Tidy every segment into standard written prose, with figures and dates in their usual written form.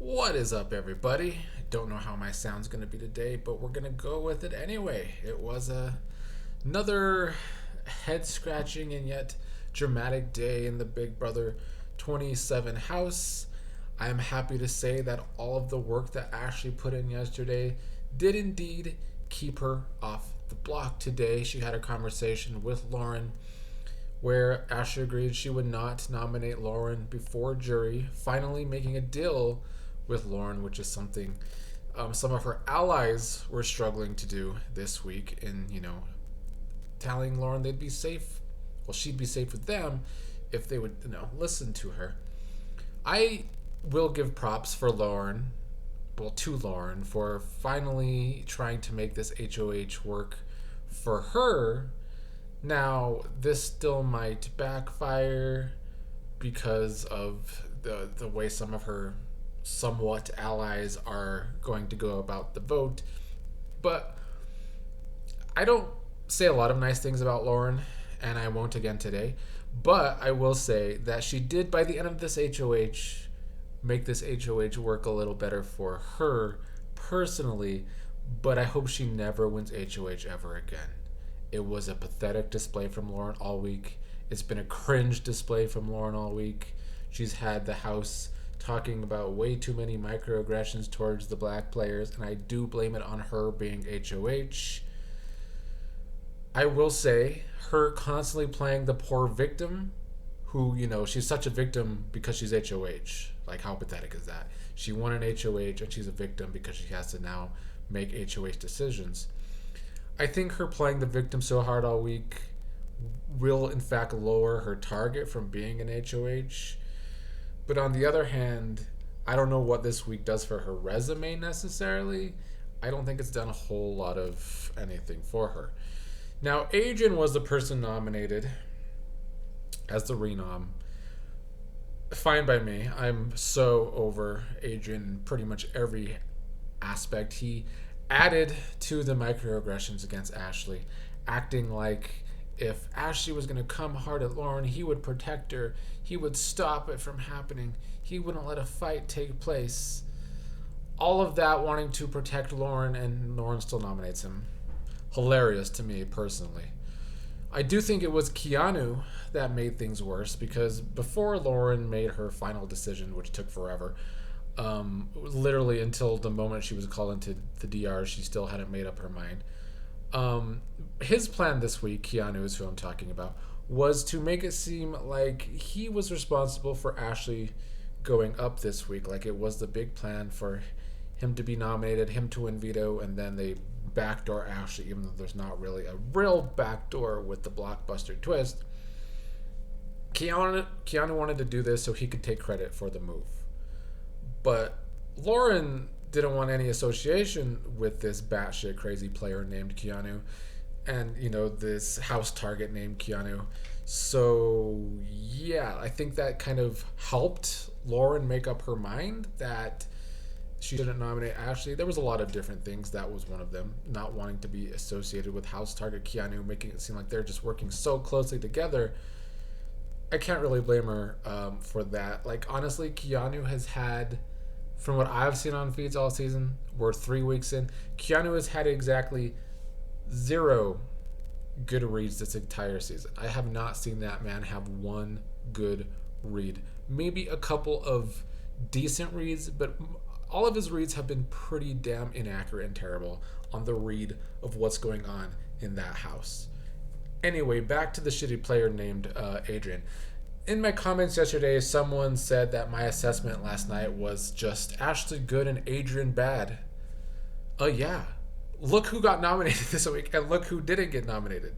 What is up, everybody? I don't know how my sound's going to be today, but we're going to go with it anyway. It was another head scratching and yet dramatic day in the Big Brother 27 house. I am happy to say that all of the work that Ashley put in yesterday did indeed keep her off the block today. She had a conversation with Lauren where Ashley agreed she would not nominate Lauren before jury, finally making a deal with Lauren, which is something some of her allies were struggling to do this week in, telling Lauren they'd be safe. Well, she'd be safe with them if they would, listen to her. I will give props for Lauren, to Lauren, for finally trying to make this HOH work for her. Now, this still might backfire because of the way some of her somewhat allies are going to go about the vote. But I don't say a lot of nice things about Lauren, and I won't again today. But I will say that she did, by the end of this HOH, make this HOH work a little better for her personally. But I hope she never wins HOH ever again. It was a pathetic display from Lauren all week. It's been a cringe display from Lauren all week. She's had the house talking about way too many microaggressions towards the black players, and I do blame it on her being HOH. I will say, her constantly playing the poor victim, who, she's such a victim because she's HOH. Like, how pathetic is that? She won an HOH, and she's a victim because she has to now make HOH decisions. I think her playing the victim so hard all week will, in fact, lower her target from being an HOH. But on the other hand, I don't know what this week does for her resume necessarily. I don't think it's done a whole lot of anything for her. Now, Adrian was the person nominated as the renom. Fine by me. I'm so over Adrian in pretty much every aspect. He added to the microaggressions against Ashley, acting like if Ashley was going to come hard at Lauren, he would protect her. He would stop it from happening. He wouldn't let a fight take place. All of that wanting to protect Lauren, and Lauren still nominates him. Hilarious to me personally. I do think it was Keanu that made things worse, because before Lauren made her final decision, which took forever, literally until the moment she was called into the DR, she still hadn't made up her mind. His plan this week, Keanu is who I'm talking about, was to make it seem like he was responsible for Ashley going up this week. Like it was the big plan for him to be nominated, him to win veto, and then they backdoor Ashley, even though there's not really a real backdoor with the blockbuster twist. Keanu wanted to do this so he could take credit for the move. But Lauren didn't want any association with this batshit crazy player named Keanu and, this house target named Keanu. So, yeah, I think that kind of helped Lauren make up her mind that she didn't nominate Ashley. There was a lot of different things. That was one of them. Not wanting to be associated with house target Keanu, making it seem like they're just working so closely together. I can't really blame her for that. Like, honestly, Keanu has had, from what I've seen on feeds all season, we're 3 weeks in, Keanu has had exactly 0 good reads this entire season. I have not seen that man have one good read. Maybe a couple of decent reads, but all of his reads have been pretty damn inaccurate and terrible on the read of what's going on in that house. Anyway, back to the shitty player named Adrian. In my comments yesterday, someone said that my assessment last night was just Ashley good and Adrian bad. Yeah. Look who got nominated this week, and look who didn't get nominated.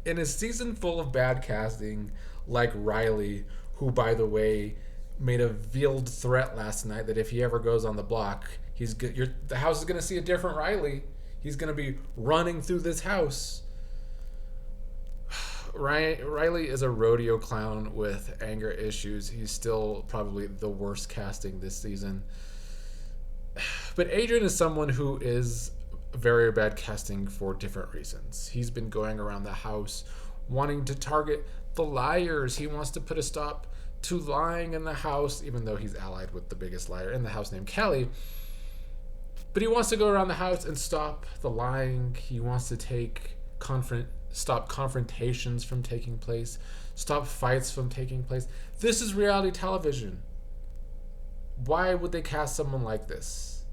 In a season full of bad casting, like Riley, who, by the way, made a veiled threat last night that if he ever goes on the block, the house is going to see a different Riley. He's going to be running through this house. Riley is a rodeo clown with anger issues. He's still probably the worst casting this season. But Adrian is someone who is very bad casting for different reasons. He's been going around the house wanting to target the liars. He wants to put a stop to lying in the house, even though he's allied with the biggest liar in the house named Kelly. But he wants to go around the house and stop the lying. He wants to stop confrontations from taking place, stop fights from taking place. This is reality television. Why would they cast someone like this?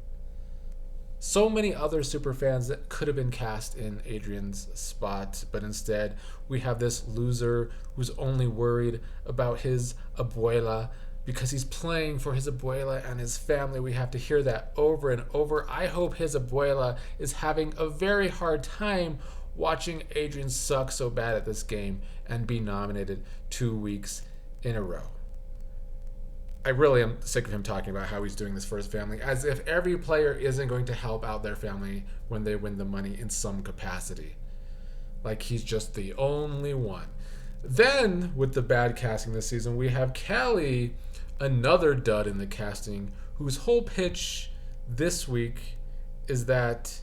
So many other superfans that could have been cast in Adrian's spot, but instead we have this loser who's only worried about his abuela because he's playing for his abuela and his family. We have to hear that over and over. I hope his abuela is having a very hard time watching Adrian suck so bad at this game and be nominated 2 weeks in a row. I really am sick of him talking about how he's doing this for his family, as if every player isn't going to help out their family when they win the money in some capacity. Like he's just the only one. Then, with the bad casting this season, we have Kelly, another dud in the casting, whose whole pitch this week is that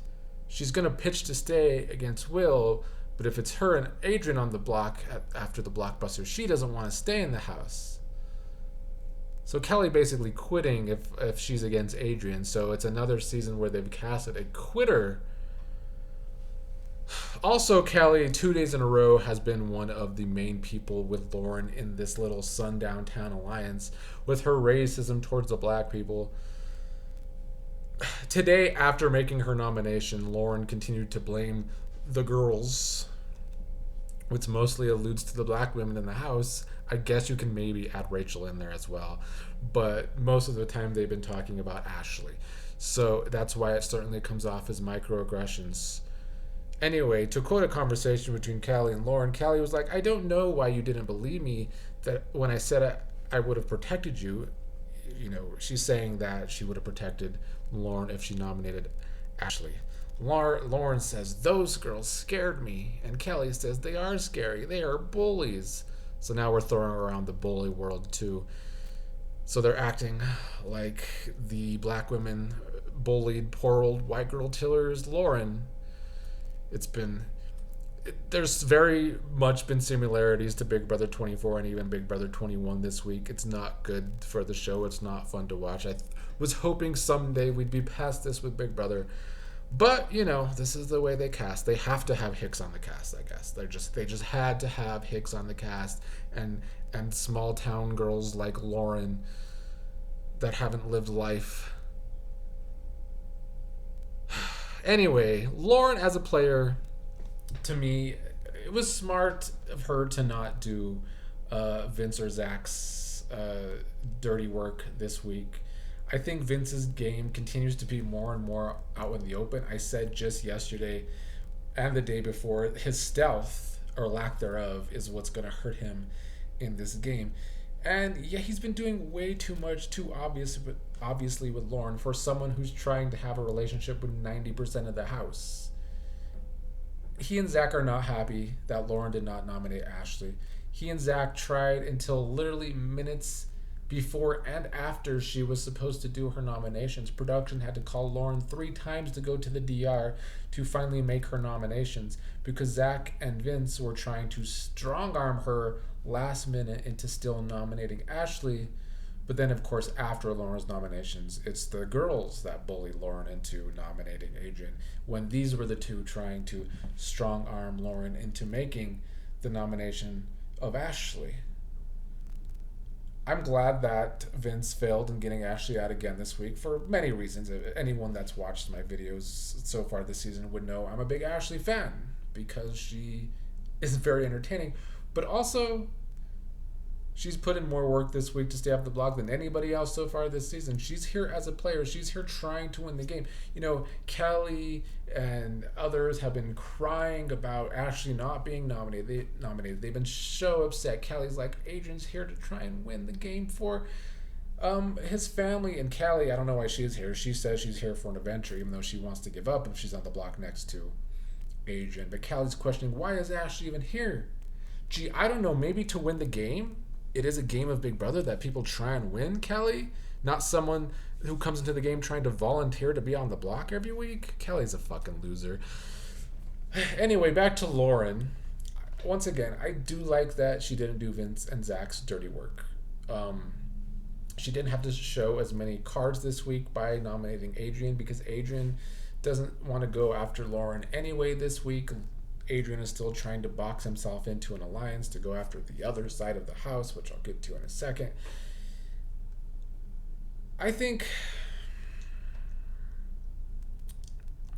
she's going to pitch to stay against Will, but if it's her and Adrian on the block after the blockbuster, she doesn't want to stay in the house. So Kelly basically quitting if she's against Adrian. So it's another season where they've casted a quitter. Also, Kelly, 2 days in a row, has been one of the main people with Lauren in this little Sundown Town alliance with her racism towards the black people. Today, after making her nomination, Lauren continued to blame the girls, which mostly alludes to the black women in the house. I guess you can maybe add Rachel in there as well, but most of the time they've been talking about Ashley. So that's why it certainly comes off as microaggressions. Anyway, to quote a conversation between Callie and Lauren, Callie was like, I don't know why you didn't believe me that when I said I would have protected you. You know, she's saying that she would have protected Lauren if she nominated Ashley. Lauren says, those girls scared me. And Kelly says, they are scary. They are bullies. So now we're throwing around the bully world too. So they're acting like the black women bullied poor old white girl Tiller's Lauren. There's very much been similarities to Big Brother 24 and even Big Brother 21 this week. It's not good for the show. It's not fun to watch. I was hoping someday we'd be past this with Big Brother. But, you know, this is the way they cast. They have to have Hicks on the cast, I guess. They just had to have Hicks on the cast and small town girls like Lauren that haven't lived life. Anyway, Lauren as a player, to me, it was smart of her to not do Vince or Zach's dirty work this week. I think Vince's game continues to be more and more out in the open. I said just yesterday and the day before, his stealth, or lack thereof, is what's going to hurt him in this game. And yeah, he's been doing way too much, too obviously with Lauren for someone who's trying to have a relationship with 90% of the house. He and Zach are not happy that Lauren did not nominate Ashley. He and Zach tried until literally minutes before and after she was supposed to do her nominations. Production had to call Lauren 3 times to go to the DR to finally make her nominations because Zach and Vince were trying to strong-arm her last minute into still nominating Ashley. But then, of course, after Lauren's nominations, it's the girls that bully Lauren into nominating Adrian, when these were the two trying to strong-arm Lauren into making the nomination of Ashley. I'm glad that Vince failed in getting Ashley out again this week for many reasons. Anyone that's watched my videos so far this season would know I'm a big Ashley fan because she is very entertaining. But also, she's put in more work this week to stay off the block than anybody else so far this season. She's here as a player. She's here trying to win the game. You know, Kelly and others have been crying about Ashley not being nominated. They've been so upset. Kelly's like, Adrian's here to try and win the game for his family. And Kelly, I don't know why she's here. She says she's here for an adventure, even though she wants to give up if she's on the block next to Adrian. But Kelly's questioning, why is Ashley even here? Gee, I don't know. Maybe to win the game? It is a game of Big Brother that people try and win, Kelly. Not someone who comes into the game trying to volunteer to be on the block every week. Kelly's a fucking loser. Anyway, back to Lauren. Once again, I do like that she didn't do Vince and Zach's dirty work. Um, she didn't have to show as many cards this week by nominating Adrian because Adrian doesn't want to go after Lauren anyway this week. Adrian is still trying to box himself into an alliance to go after the other side of the house, which I'll get to in a second. I think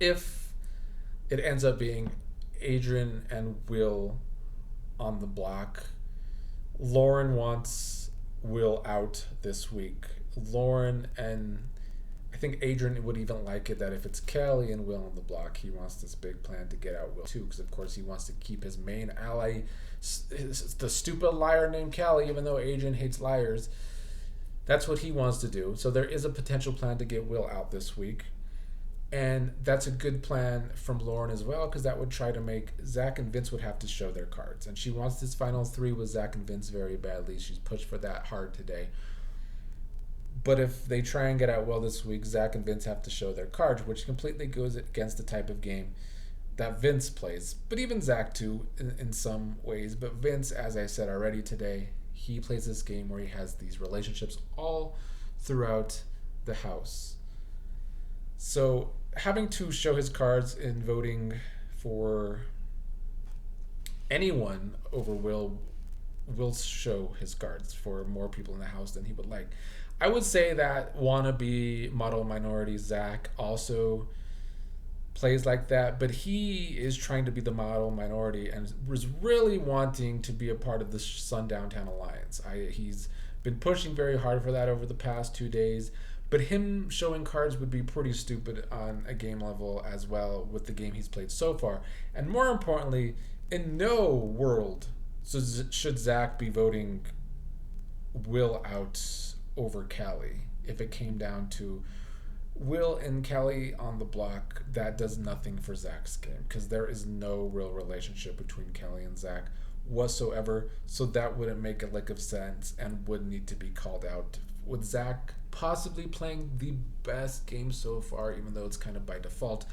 if it ends up being Adrian and Will on the block, Lauren wants Will out this week. Lauren and I think Adrian would even like it that if it's Kelly and Will on the block, he wants this big plan to get out Will too, because of course he wants to keep his main ally, the stupid liar named Kelly, even though Adrian hates liars. That's what he wants to do. So there is a potential plan to get Will out this week. And that's a good plan from Lauren as well, because that would try to make Zach and Vince would have to show their cards. And she wants this final three with Zach and Vince very badly. She's pushed for that hard today. But if they try and get out Will this week, Zach and Vince have to show their cards, which completely goes against the type of game that Vince plays. But even Zach too, in some ways. But Vince, as I said already today, he plays this game where he has these relationships all throughout the house. So having to show his cards in voting for anyone over Will show his cards for more people in the house than he would like. I would say that wannabe model minority Zach also plays like that, but he is trying to be the model minority and was really wanting to be a part of the Sundowntown Alliance. He's been pushing very hard for that over the past 2 days. But him showing cards would be pretty stupid on a game level as well with the game he's played so far. And more importantly, in no world should Zach be voting Will out over Kelly. If it came down to Will and Kelly on the block, that does nothing for Zach's game because there is no real relationship between Kelly and Zach whatsoever. So that wouldn't make a lick of sense and would need to be called out. With Zach possibly playing the best game so far, even though it's kind of by default,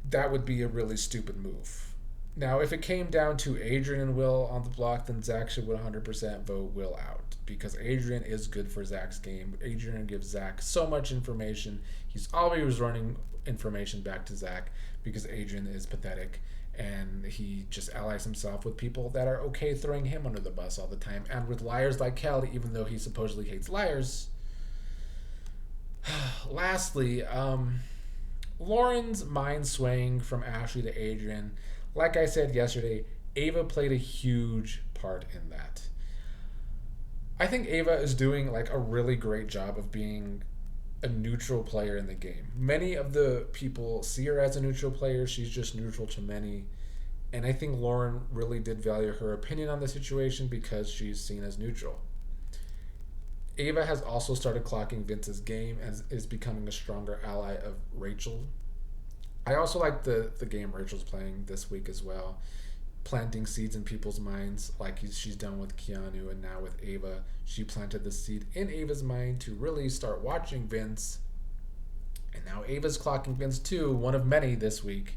that would be a really stupid move. Now, if it came down to Adrian and Will on the block, then Zach should 100% vote Will out because Adrian is good for Zach's game. Adrian gives Zach so much information. He's always running information back to Zach because Adrian is pathetic and he just allies himself with people that are okay throwing him under the bus all the time and with liars like Kelly, even though he supposedly hates liars. Lastly, Lauren's mind swaying from Ashley to Adrian. Like I said yesterday, Ava played a huge part in that. I think Ava is doing like a really great job of being a neutral player in the game. Many of the people see her as a neutral player. She's just neutral to many. And I think Lauren really did value her opinion on the situation because she's seen as neutral. Ava has also started clocking Vince's game and is becoming a stronger ally of Rachel. I also like the game Rachel's playing this week as well, planting seeds in people's minds like she's done with Keanu, and now with Ava. She planted the seed in Ava's mind to really start watching Vince, and now Ava's clocking Vince too, one of many this week.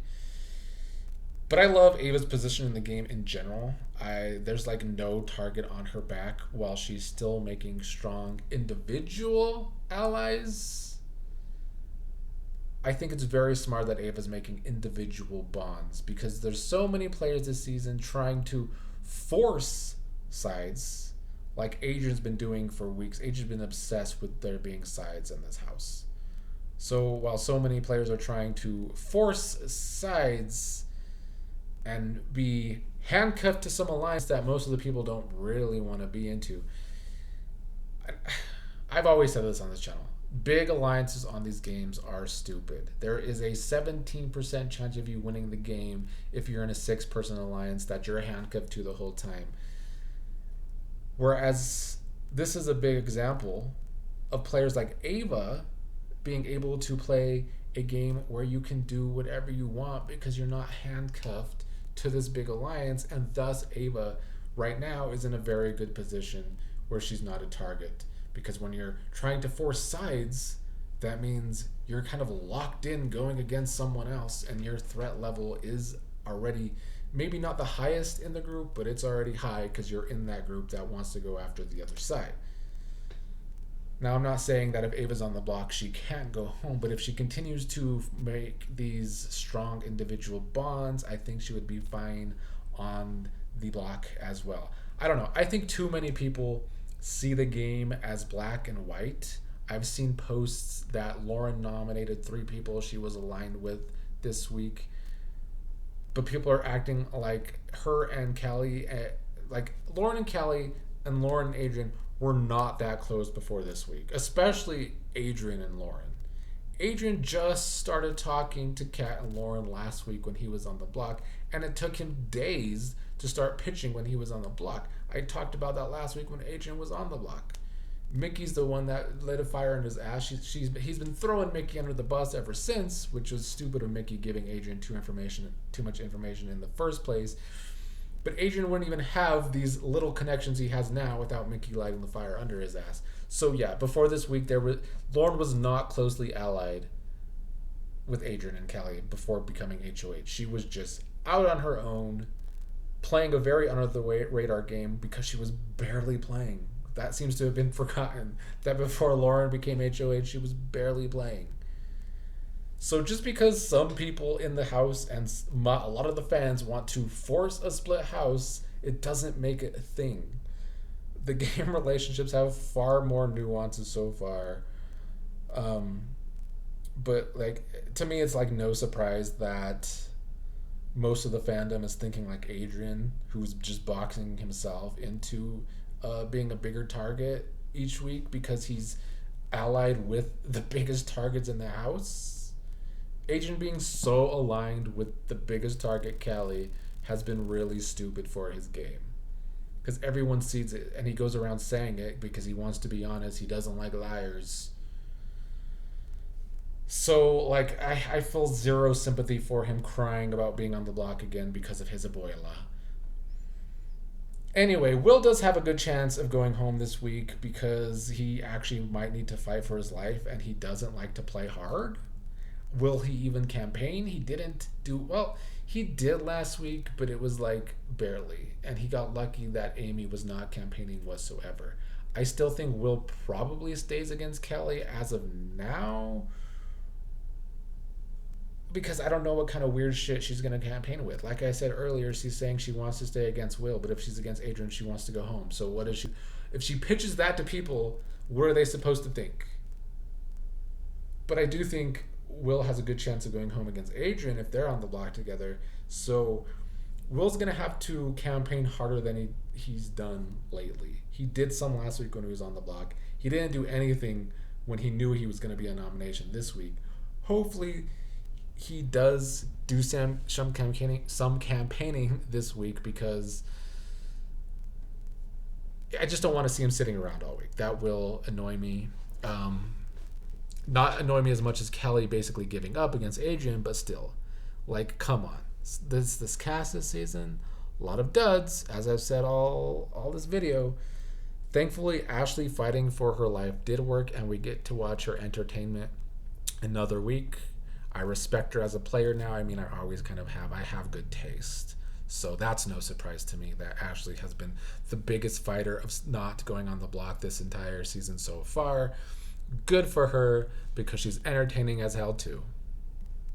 But I love Ava's position in the game in general. There's like no target on her back while she's still making strong individual allies. I think it's very smart that Ava's making individual bonds because there's so many players this season trying to force sides like Adrian's been doing for weeks. Adrian's been obsessed with there being sides in this house. So while so many players are trying to force sides and be handcuffed to some alliance that most of the people don't really want to be into, I've always said this on this channel. Big alliances on these games are stupid. There is a 17% chance of you winning the game if you're in a 6-person alliance that you're handcuffed to the whole time. Whereas this is a big example of players like Ava being able to play a game where you can do whatever you want because you're not handcuffed to this big alliance, and thus Ava right now is in a very good position where she's not a target. Because when you're trying to force sides, that means you're kind of locked in going against someone else, and your threat level is already maybe not the highest in the group, but it's already high because you're in that group that wants to go after the other side. Now, I'm not saying that if Ava's on the block, she can't go home, but if she continues to make these strong individual bonds, I think she would be fine on the block as well. I don't know. I think too many people see the game as black and white. I've seen posts that Lauren nominated 3 people she was aligned with this week, but people are acting like her and Callie, like Lauren and Callie and Lauren and Adrian were not that close before this week, especially Adrian and Lauren. Adrian just started talking to Kat and Lauren last week when he was on the block, and it took him days to start pitching when he was on the block. I talked about that last week when Adrian was on the block. Mickey's the one that lit a fire in his ass. He's been throwing Mickey under the bus ever since, which was stupid of Mickey giving Adrian too much information in the first place. But Adrian wouldn't even have these little connections he has now without Mickey lighting the fire under his ass. So yeah, before this week, Lauren was not closely allied with Adrian and Callie before becoming HOH. She was just out on her own, playing a very under the radar game because she was barely playing. That seems to have been forgotten, that before Lauren became HOH, she was barely playing. So just because some people in the house and a lot of the fans want to force a split house, it doesn't make it a thing. The game relationships have far more nuances so far. But like, to me, it's like no surprise that most of the fandom is thinking like Adrian, who's just boxing himself into being a bigger target each week because he's allied with the biggest targets in the house. Adrian being so aligned with the biggest target, Callie, has been really stupid for his game. Because everyone sees it, and he goes around saying it because he wants to be honest. He doesn't like liars. So, like, I feel zero sympathy for him crying about being on the block again because of his abuela. Anyway, Will does have a good chance of going home this week because he actually might need to fight for his life, and he doesn't like to play hard. Will he even campaign? He didn't do well. He did last week, but it was like barely. And he got lucky that Amy was not campaigning whatsoever. I still think Will probably stays against Kelly as of now, because I don't know what kind of weird shit she's going to campaign with. Like I said earlier, she's saying she wants to stay against Will, but if she's against Adrian, she wants to go home. So what is she? If she pitches that to people, what are they supposed to think? But I do think Will has a good chance of going home against Adrian if they're on the block together. So Will's going to have to campaign harder than he's done lately. He did some last week when he was on the block. He didn't do anything when he knew he was going to be a nomination this week. Hopefully he does do some campaigning this week, because I just don't want to see him sitting around all week. That will annoy me. Not annoy me as much as Kelly basically giving up against Adrian, but still, like, come on. This cast this season, a lot of duds, as I've said all this video. Thankfully, Ashley fighting for her life did work, and we get to watch her entertainment another week. I respect her as a player now. I mean, I always kind of have. I have good taste. So that's no surprise to me that Ashley has been the biggest fighter of not going on the block this entire season so far. Good for her, because she's entertaining as hell too.